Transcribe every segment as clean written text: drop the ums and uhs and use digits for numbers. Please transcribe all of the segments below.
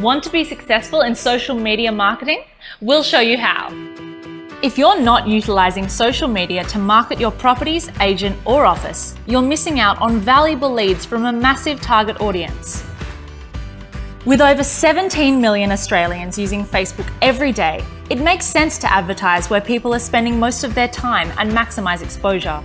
Want to be successful in social media marketing? We'll show you how. If you're not utilising social media to market your properties, agent or office, you're missing out on valuable leads from a massive target audience. With over 17 million Australians using Facebook every day, it makes sense to advertise where people are spending most of their time and maximise exposure.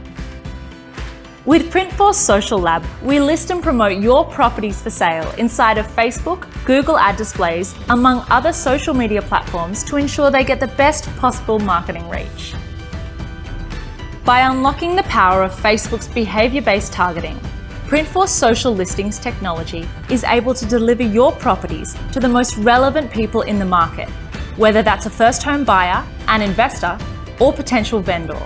With Printforce Social Lab, we list and promote your properties for sale inside of Facebook, Google ad displays, among other social media platforms to ensure they get the best possible marketing reach. By unlocking the power of Facebook's behaviour-based targeting, Printforce Social Listings technology is able to deliver your properties to the most relevant people in the market, whether that's a first home buyer, an investor, or potential vendor.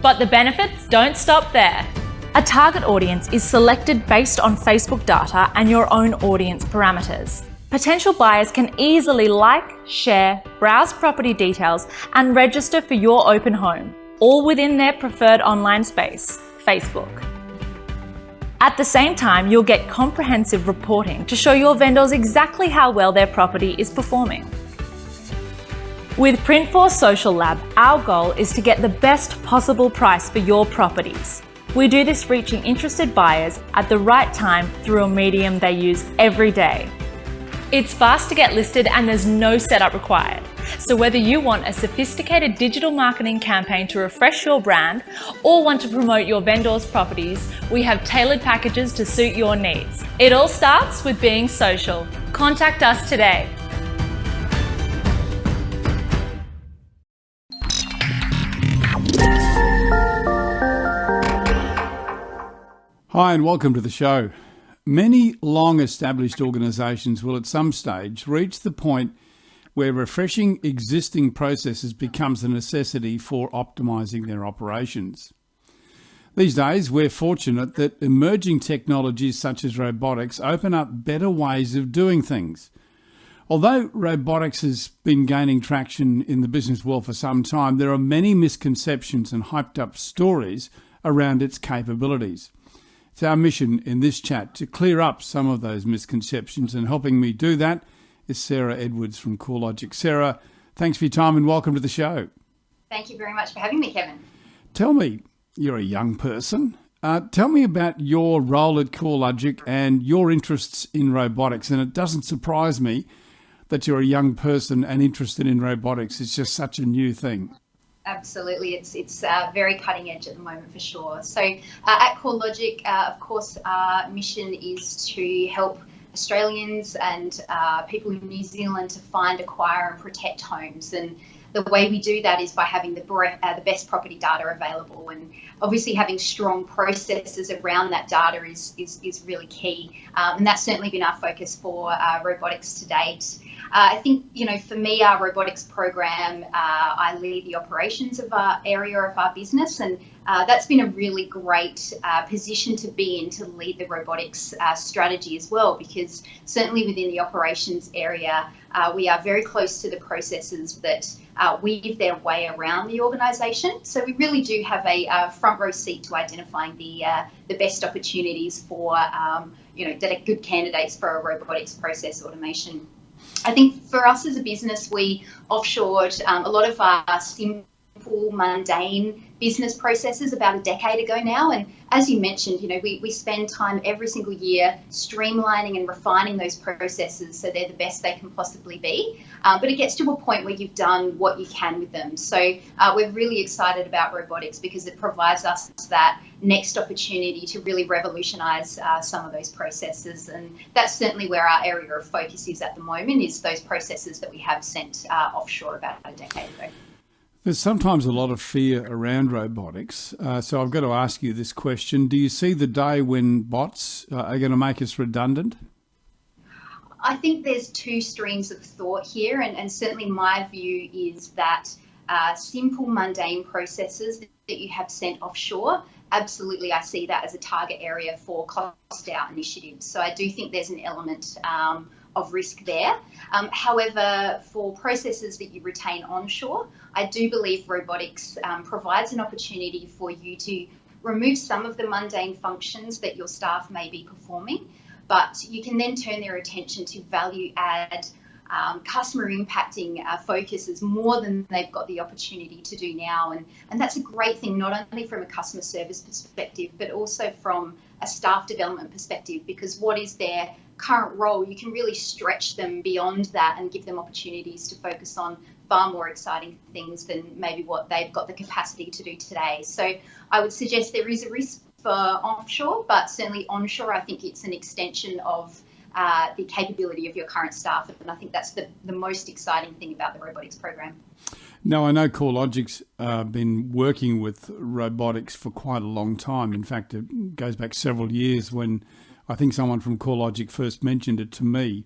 But the benefits don't stop there. A target audience is selected based on Facebook data and your own audience parameters. Potential buyers can easily like, share, browse property details, and register for your open home, all within their preferred online space, Facebook. At the same time, you'll get comprehensive reporting to show your vendors exactly how well their property is performing. With Printforce Social Lab, our goal is to get the best possible price for your properties. We do this reaching interested buyers at the right time through a medium they use every day. It's fast to get listed and there's no setup required. So whether you want a sophisticated digital marketing campaign to refresh your brand or want to promote your vendors' properties, we have tailored packages to suit your needs. It all starts with being social. Contact us today. Hi and welcome to the show. Many long-established organisations will at some stage reach the point where refreshing existing processes becomes a necessity for optimising their operations. These days, we're fortunate that emerging technologies such as robotics open up better ways of doing things. Although robotics has been gaining traction in the business world for some time, there are many misconceptions and hyped-up stories around its capabilities. It's our mission in this chat to clear up some of those misconceptions, and helping me do that is Sarah Edwards from CoreLogic. Sarah, thanks for your time and welcome to the show. Thank you very much for having me, Kevin. Tell me, you're a young person. Tell me about your role at CoreLogic and your interests in robotics. And it doesn't surprise me that you're a young person and interested in robotics. It's just such a new thing. Absolutely, it's very cutting edge at the moment for sure. So at CoreLogic, of course, our mission is to help Australians and people in New Zealand to find, acquire and protect homes. And the way we do that is by having the best property data available, and obviously having strong processes around that data is really key. And that's certainly been our focus for robotics to date. I think, for me, our robotics program, I lead the operations of our area of our business, and that's been a really great position to be in, to lead the robotics strategy as well, because certainly within the operations area, we are very close to the processes that weave their way around the organisation. So we really do have a front row seat to identifying the best opportunities for, that are good candidates for a robotics process automation. I think for us as a business, we offshored a lot of our simple, mundane business processes about a decade ago now. And as you mentioned, we spend time every single year streamlining and refining those processes so they're the best they can possibly be. But it gets to a point where you've done what you can with them. So we're really excited about robotics because it provides us that next opportunity to really revolutionise some of those processes. And that's certainly where our area of focus is at the moment, is those processes that we have sent offshore about a decade ago. There's sometimes a lot of fear around robotics. So I've got to ask you this question. Do you see the day when bots are going to make us redundant? I think there's two streams of thought here, and certainly my view is that simple, mundane processes that you have sent offshore, absolutely I see that as a target area for cost out initiatives. So I do think there's an element of risk there. However, for processes that you retain onshore, I do believe robotics provides an opportunity for you to remove some of the mundane functions that your staff may be performing, but you can then turn their attention to value add, customer impacting focuses more than they've got the opportunity to do now. And that's a great thing, not only from a customer service perspective, but also from a staff development perspective, because what is their current role, you can really stretch them beyond that and give them opportunities to focus on far more exciting things than maybe what they've got the capacity to do today. So I would suggest there is a risk for offshore, but certainly onshore, I think it's an extension of the capability of your current staff. And I think that's the most exciting thing about the robotics program. Now, I know CoreLogic's been working with robotics for quite a long time. In fact, it goes back several years when I think someone from CoreLogic first mentioned it to me.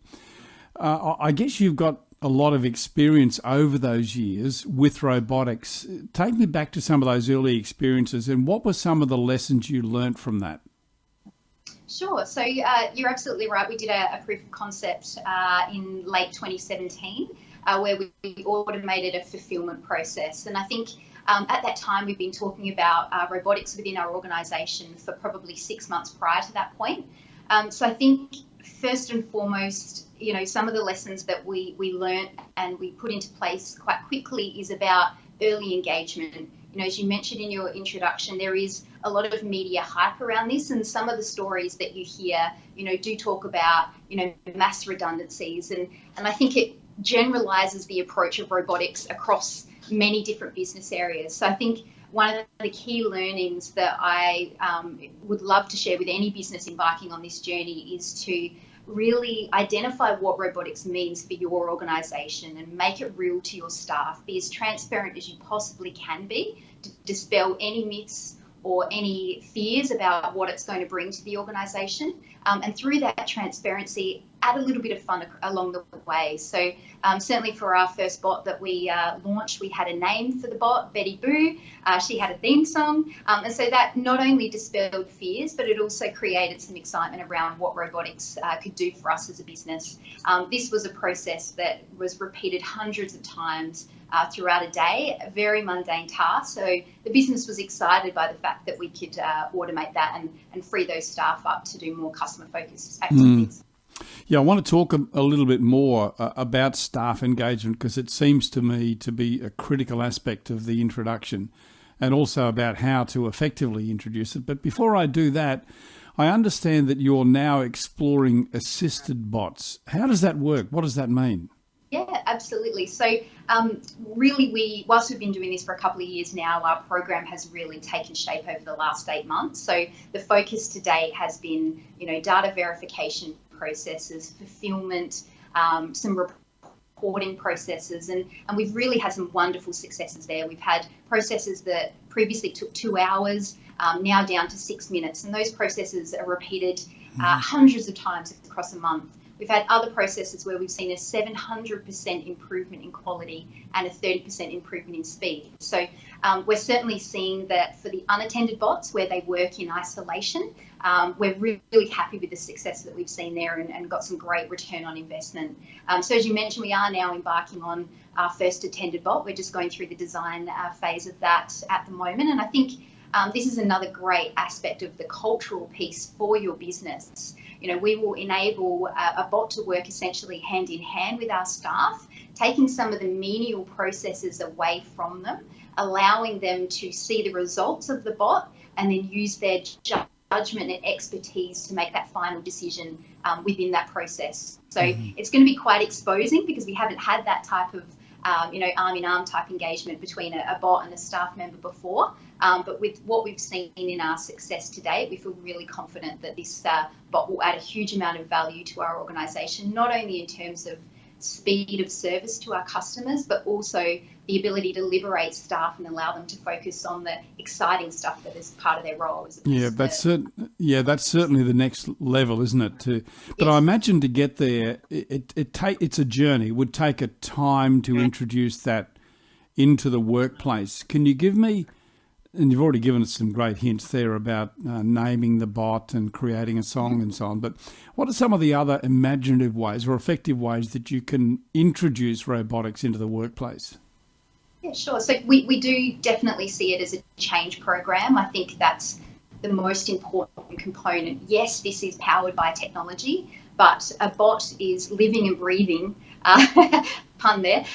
I guess you've got a lot of experience over those years with robotics. Take me back to some of those early experiences, and what were some of the lessons you learnt from that? Sure. So you're absolutely right. We did a proof of concept in late 2017 where we automated a fulfillment process. And I think at that time we've been talking about robotics within our organisation for probably 6 months prior to that point. So I think first and foremost, some of the lessons that we learnt and we put into place quite quickly is about early engagement. As you mentioned in your introduction, there is a lot of media hype around this, and some of the stories that you hear, do talk about, mass redundancies, and I think it generalizes the approach of robotics across many different business areas. So I think one of the key learnings that I would love to share with any business embarking on this journey is to really identify what robotics means for your organisation and make it real to your staff. Be as transparent as you possibly can be to dispel any myths or any fears about what it's going to bring to the organisation. And through that transparency, add a little bit of fun along the way. So certainly for our first bot that we launched, we had a name for the bot, Betty Boo. She had a theme song. And so that not only dispelled fears, but it also created some excitement around what robotics could do for us as a business. This was a process that was repeated hundreds of times throughout a day, a very mundane task. So the business was excited by the fact that we could automate that and free those staff up to do more customer-focused activities. Yeah, I want to talk a little bit more about staff engagement, because it seems to me to be a critical aspect of the introduction, and also about how to effectively introduce it. But before I do that, I understand that you're now exploring assisted bots. How does that work? What does that mean? Yeah, absolutely. So really, whilst we've been doing this for a couple of years now, our program has really taken shape over the last 8 months. So the focus to date has been, data verification processes, fulfillment, some reporting processes, and we've really had some wonderful successes there. We've had processes that previously took 2 hours, now down to 6 minutes, and those processes are repeated hundreds of times across a month. We've had other processes where we've seen a 700% improvement in quality and a 30% improvement in speed. So we're certainly seeing that for the unattended bots, where they work in isolation, we're really happy with the success that we've seen there and got some great return on investment. So as you mentioned, we are now embarking on our first attended bot. We're just going through the design phase of that at the moment. And I think this is another great aspect of the cultural piece for your business. We will enable a bot to work essentially hand in hand with our staff, taking some of the menial processes away from them, allowing them to see the results of the bot and then use their judgment and expertise to make that final decision within that process. So it's going to be quite exposing, because we haven't had that type of arm-in-arm type engagement between a bot and a staff member before. But with what we've seen in our success to date, we feel really confident that this bot will add a huge amount of value to our organisation, not only in terms of speed of service to our customers, but also the ability to liberate staff and allow them to focus on the exciting stuff that is part of their role. That's certainly the next level, isn't it? But I imagine to get there, it's a journey. It would take a time to introduce that into the workplace. Can you give me, and you've already given us some great hints there about naming the bot and creating a song and so on, but what are some of the other imaginative ways or effective ways that you can introduce robotics into the workplace? Yeah, sure. So we do definitely see it as a change program. I think that's the most important component. Yes, this is powered by technology, but a bot is living and breathing, pun there,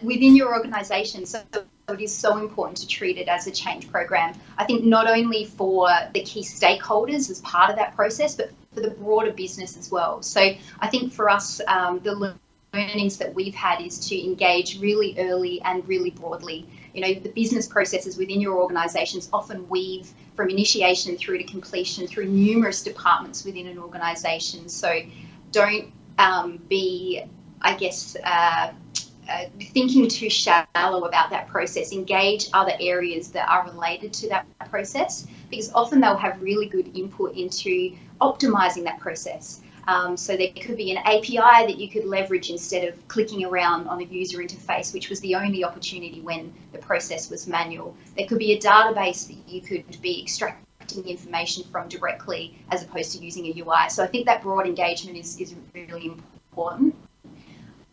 within your organisation. So it is so important to treat it as a change program. I think not only for the key stakeholders as part of that process, but for the broader business as well. So I think for us, the learnings that we've had is to engage really early and really broadly. You know, the business processes within your organisations often weave from initiation through to completion through numerous departments within an organisation. So don't be, I guess, thinking too shallow about that process. Engage other areas that are related to that process, because often they'll have really good input into optimising that process. So there could be an API that you could leverage instead of clicking around on a user interface, which was the only opportunity when the process was manual. There could be a database that you could be extracting information from directly as opposed to using a UI. So I think that broad engagement is really important.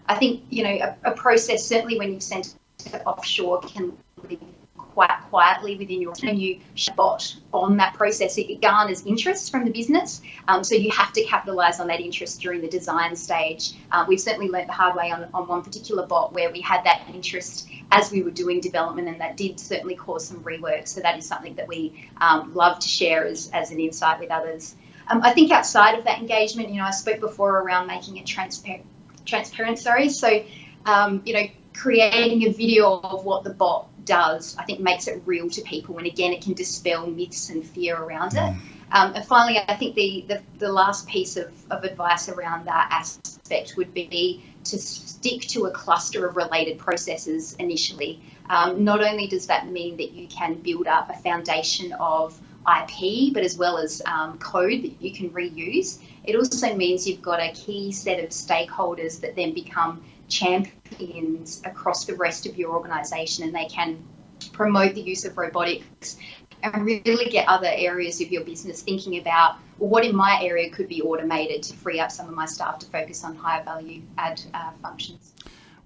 I think, you know, a process, certainly when you've sent it offshore, can live quite quietly within your team. You bot on that process, it garners interest from the business. So you have to capitalise on that interest during the design stage. We've certainly learnt the hard way on one particular bot where we had that interest as we were doing development, and that did certainly cause some rework. So that is something that we love to share as an insight with others. I think outside of that engagement, you know, I spoke before around making it transparent. So, you know, creating a video of what the bot does, I think makes it real to people. And again, it can dispel myths and fear around it. And finally, I think the last piece of advice around that aspect would be to stick to a cluster of related processes initially. Not only does that mean that you can build up a foundation of IP, but as well as code that you can reuse, it also means you've got a key set of stakeholders that then become champions across the rest of your organisation, and they can promote the use of robotics and really get other areas of your business thinking about, well, what in my area could be automated to free up some of my staff to focus on higher value add functions.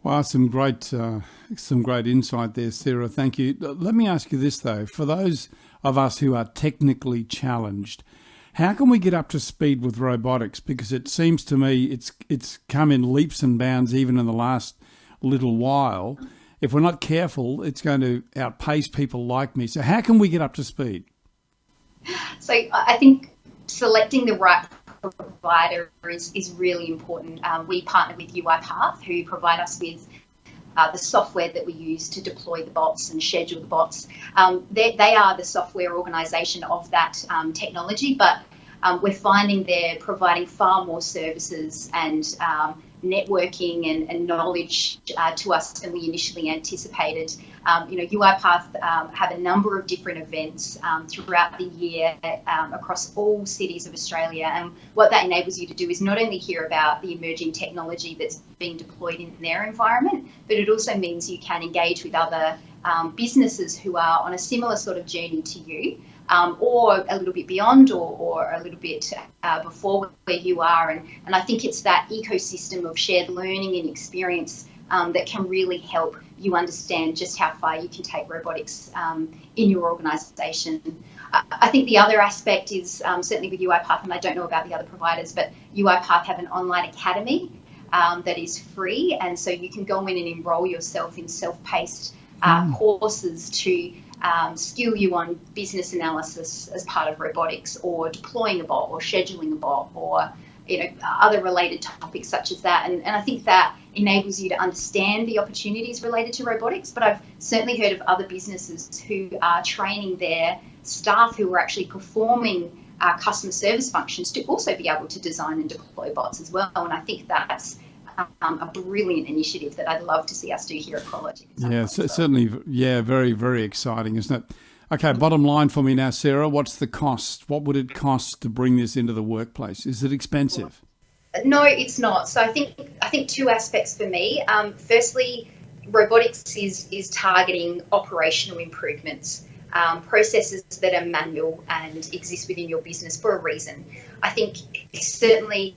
Well, some great insight there, Sarah. Thank you. Let me ask you this though: for those of us who are technically challenged, how can we get up to speed with robotics? Because it seems to me it's come in leaps and bounds even in the last little while. If we're not careful, it's going to outpace people like me. So how can we get up to speed? So I think selecting the right provider is really important. We partner with UiPath, who provide us with the software that we use to deploy the bots and schedule the bots. They are the software organisation of that technology, but we're finding they're providing far more services and networking and knowledge to us than we initially anticipated. You know, UiPath have a number of different events throughout the year across all cities of Australia, and what that enables you to do is not only hear about the emerging technology that's being deployed in their environment, but it also means you can engage with other businesses who are on a similar sort of journey to you, or a little bit beyond, or a little bit before where you are. And I think it's that ecosystem of shared learning and experience that can really help you understand just how far you can take robotics in your organisation. I think the other aspect is certainly with UiPath, and I don't know about the other providers, but UiPath have an online academy that is free, and so you can go in and enrol yourself in self-paced courses to skill you on business analysis as part of robotics, or deploying a bot, or scheduling a bot, or other related topics such as that. And I think that enables you to understand the opportunities related to robotics. But I've certainly heard of other businesses who are training their staff who are actually performing customer service functions to also be able to design and deploy bots as well. And I think that's a brilliant initiative that I'd love to see us do here at CoreLogic. Yeah, certainly. Yeah, very, very exciting, isn't it? Okay, bottom line for me now, Sarah, what's the cost? What would it cost to bring this into the workplace? Is it expensive? No, it's not. So I think two aspects for me. Firstly, robotics is targeting operational improvements. processes that are manual and exist within your business for a reason. I think certainly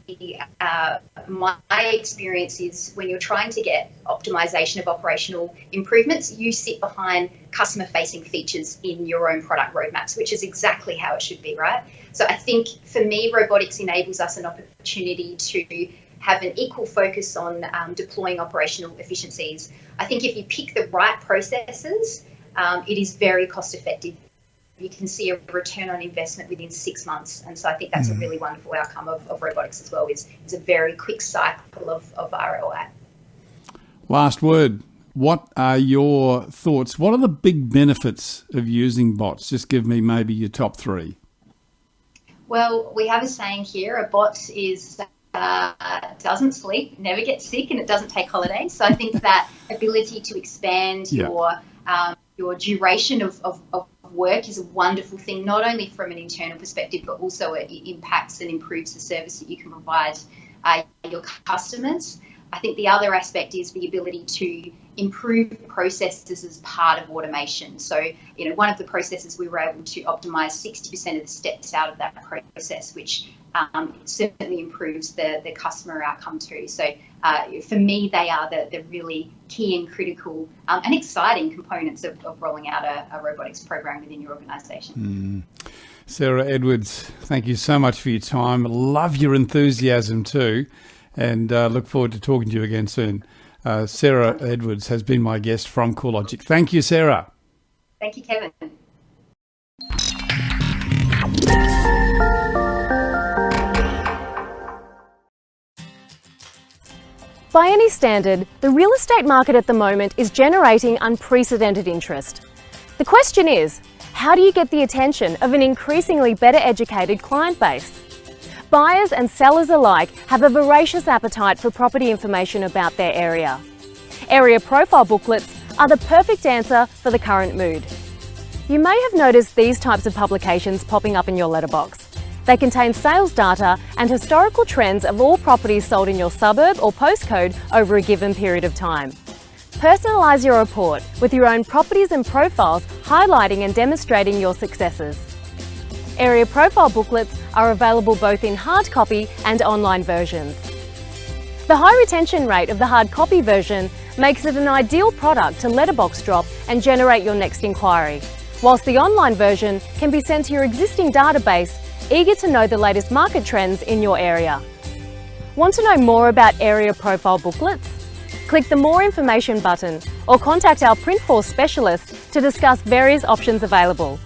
my experience is when you're trying to get optimization of operational improvements, you sit behind customer-facing features in your own product roadmaps, which is exactly how it should be, right? So I think for me, robotics enables us an opportunity to have an equal focus on deploying operational efficiencies. I think if you pick the right processes, it is very cost effective. You can see a return on investment within 6 months. And so I think that's a really wonderful outcome of robotics as well, is a very quick cycle of ROI. Last word. What are your thoughts? What are the big benefits of using bots? Just give me maybe your top three. Well, we have a saying here, a bot is doesn't sleep, never gets sick, and it doesn't take holidays. So I think that ability to expand your duration of work is a wonderful thing, not only from an internal perspective, but also it impacts and improves the service that you can provide your customers. I think the other aspect is the ability to improve processes as part of automation. So, one of the processes we were able to optimize 60% of the steps out of that process, which certainly improves the customer outcome too. So for me, they are the really key and critical and exciting components of rolling out a robotics program within your organisation. Sarah Edwards, thank you so much for your time. Love your enthusiasm too, and look forward to talking to you again soon. Sarah Edwards has been my guest from CoreLogic. Thank you, Sarah. Thank you, Kevin. By any standard, the real estate market at the moment is generating unprecedented interest. The question is, how do you get the attention of an increasingly better educated client base? Buyers and sellers alike have a voracious appetite for property information about their area. Area profile booklets are the perfect answer for the current mood. You may have noticed these types of publications popping up in your letterbox. They contain sales data and historical trends of all properties sold in your suburb or postcode over a given period of time. Personalise your report with your own properties and profiles highlighting and demonstrating your successes. Area profile booklets are available both in hard copy and online versions. The high retention rate of the hard copy version makes it an ideal product to letterbox drop and generate your next inquiry, whilst the online version can be sent to your existing database, eager to know the latest market trends in your area. Want to know more about area profile booklets? Click the More Information button or contact our Printforce specialist to discuss various options available.